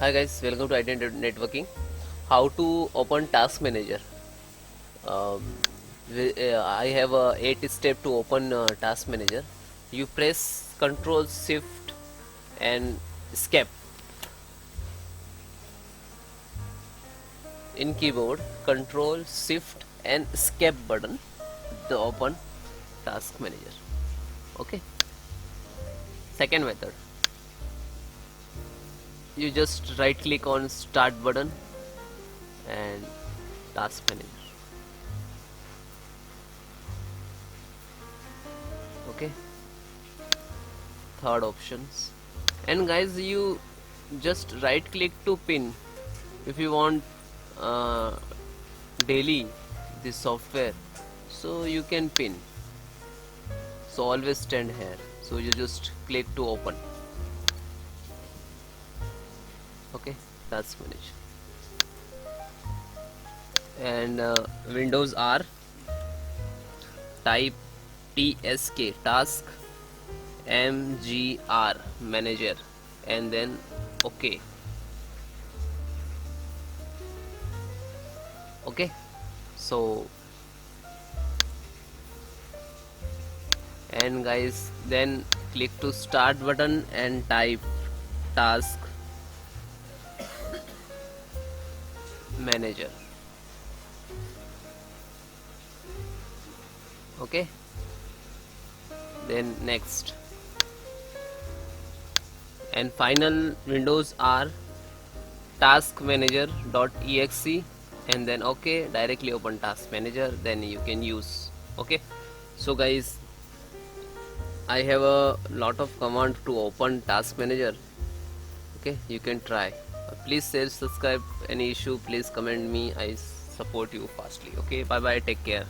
Hi guys, welcome to Identity Networking. How to open Task Manager. Um, I have a 8 step to open Task Manager. You press Control Shift and Escape in keyboard. Control Shift and Escape button to open Task Manager. Okay. Second method. You just right click on Start button and Task Manager. Okay. Third options. And guys, you just right click to pin if you want uh, daily this software, so you can pin, so always stand here, so you just click to open. Okay, that's manage. And Windows R, type TSK, task mgr manager, and then okay. Okay, so and guys, then click to start button and type task manager. Okay, then next, and final Windows R task manager.exe, and then okay, directly open task manager, then you can use. Okay, so guys, I have a lot of command to open task manager. Okay, you can try. Please share, subscribe. Any issue please comment me, I support you fastly. Okay, bye bye, take care.